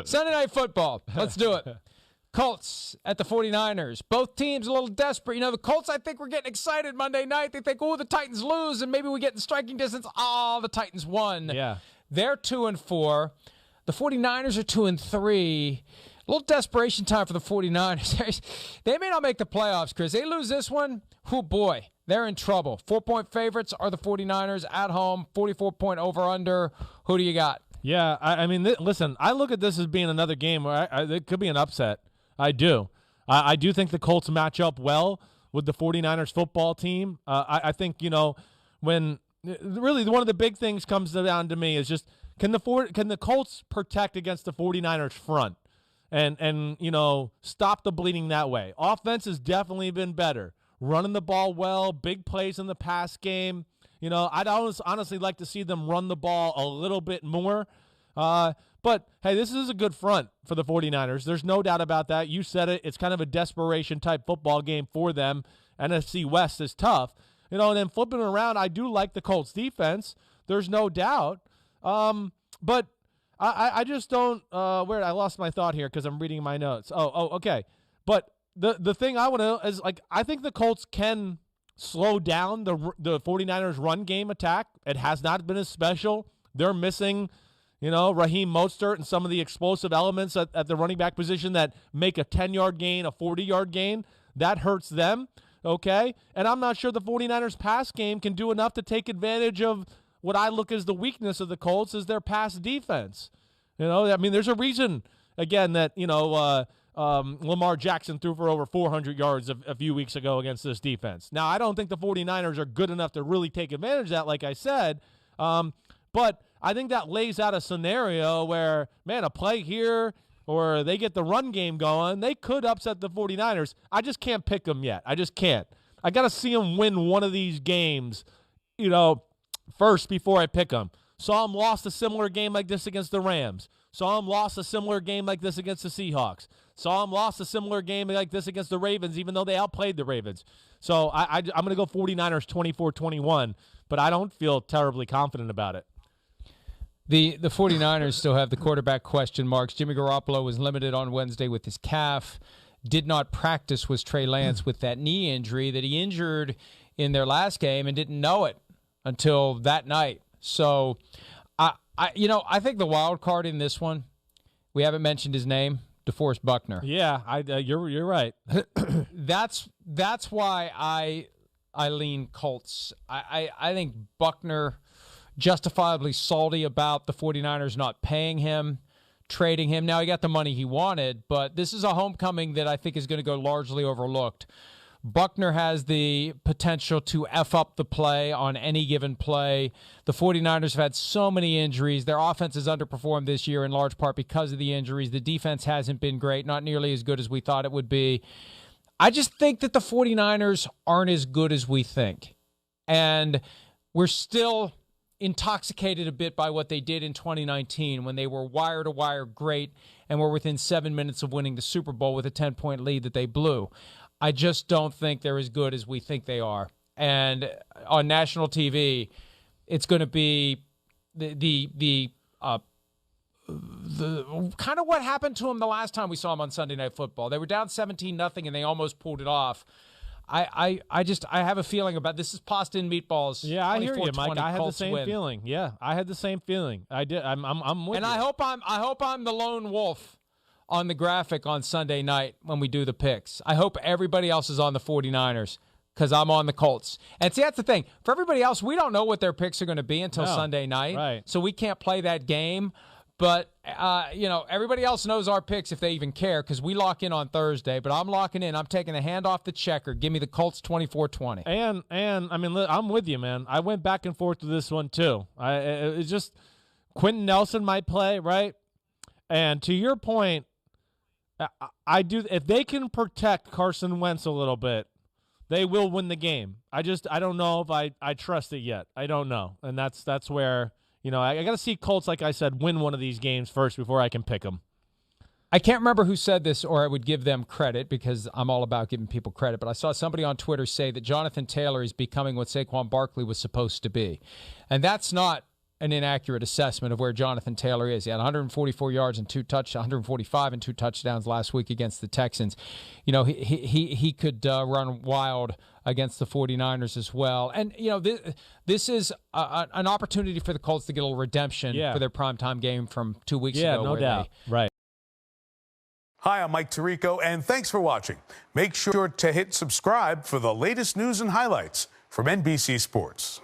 Sunday Night Football. Let's do it. Colts at the 49ers. Both teams a little desperate. The Colts, I think, were getting excited Monday night. They think, the Titans lose, and maybe we get in striking distance. The Titans won. Yeah. They're 2-4. The 49ers are 2-3. A little desperation time for the 49ers. They may not make the playoffs, Chris. They lose this one. Oh, boy. They're in trouble. 4-point favorites are the 49ers at home. 44-point over-under. Who do you got? Yeah, listen, I look at this as being another game where it could be an upset. I do. I do think the Colts match up well with the 49ers football team. I think, when really one of the big things comes down to me is just can the Colts protect against the 49ers front and stop the bleeding that way. Offense has definitely been better. Running the ball well, big plays in the pass game. I'd honestly like to see them run the ball a little bit more. But, hey, this is a good front for the 49ers. There's no doubt about that. You said it. It's kind of a desperation-type football game for them. NFC West is tough. And then flipping around, I do like the Colts defense. There's no doubt. But I just don't I lost my thought here because I'm reading my notes. Okay. But the thing I want to is, I think the Colts can slow down the 49ers run game attack. It has not been as special. They're missing Raheem Mostert and some of the explosive elements at the running back position that make a 10-yard gain, a 40-yard gain. That hurts them, okay? And I'm not sure the 49ers pass game can do enough to take advantage of what I look as the weakness of the Colts is their pass defense. There's a reason, again, that, Lamar Jackson threw for over 400 yards a few weeks ago against this defense. Now, I don't think the 49ers are good enough to really take advantage of that, like I said, but I think that lays out a scenario where, a play here or they get the run game going, they could upset the 49ers. I just can't pick them yet. I just can't. I got to see them win one of these games, first before I pick them. Saw them lost a similar game like this against the Rams. Saw them lost a similar game like this against the Seahawks. Saw them lost a similar game like this against the Ravens, even though they outplayed the Ravens. So I'm going to go 49ers 24-21, but I don't feel terribly confident about it. The 49ers still have the quarterback question marks. Jimmy Garoppolo was limited on Wednesday with his calf. Did not practice with Trey Lance with that knee injury that he injured in their last game and didn't know it until that night. So, I think the wild card in this one, we haven't mentioned his name, DeForest Buckner. Yeah, you're right. That's why I lean Colts. I think Buckner justifiably salty about the 49ers not paying him, trading him. Now, he got the money he wanted, but this is a homecoming that I think is going to go largely overlooked. Buckner has the potential to F up the play on any given play. The 49ers have had so many injuries. Their offense has underperformed this year in large part because of the injuries. The defense hasn't been great, not nearly as good as we thought it would be. I just think that the 49ers aren't as good as we think. And we're still intoxicated a bit by what they did in 2019 when they were wire-to-wire great and were within 7 minutes of winning the Super Bowl with a 10-point lead that they blew. I just don't think they're as good as we think they are. And on national TV, it's going to be the kind of what happened to them the last time we saw them on Sunday Night Football. They were down 17-0 and they almost pulled it off. I have a feeling about this is pasta and meatballs. Yeah, I hear you, Mike. I had the same feeling. Yeah, I had the same feeling. I did. I'm with you. And I hope I'm the lone wolf on the graphic on Sunday night when we do the picks. I hope everybody else is on the 49ers because I'm on the Colts. And see, that's the thing. For everybody else, we don't know what their picks are going to be until Sunday night. Right. So we can't play that game. But, everybody else knows our picks if they even care because we lock in on Thursday. But I'm locking in. I'm taking the hand off the checker. Give me the Colts 24-20. And I'm with you, man. I went back and forth with this one, too. It's just Quentin Nelson might play, right? And to your point, I do. If they can protect Carson Wentz a little bit, they will win the game. I don't know if I trust it yet. I don't know, and that's where I got to see Colts, like I said, win one of these games first before I can pick them. I can't remember who said this, or I would give them credit because I'm all about giving people credit. But I saw somebody on Twitter say that Jonathan Taylor is becoming what Saquon Barkley was supposed to be, and that's not an inaccurate assessment of where Jonathan Taylor is. He had 144 yards and 145 and 2 touchdowns last week against the Texans. You know, he could run wild against the 49ers as well. And, you know, this is an opportunity for the Colts to get a little redemption for their primetime game from 2 weeks ago. Yeah, no doubt. Right. Hi, I'm Mike Tirico, and thanks for watching. Make sure to hit subscribe for the latest news and highlights from NBC Sports.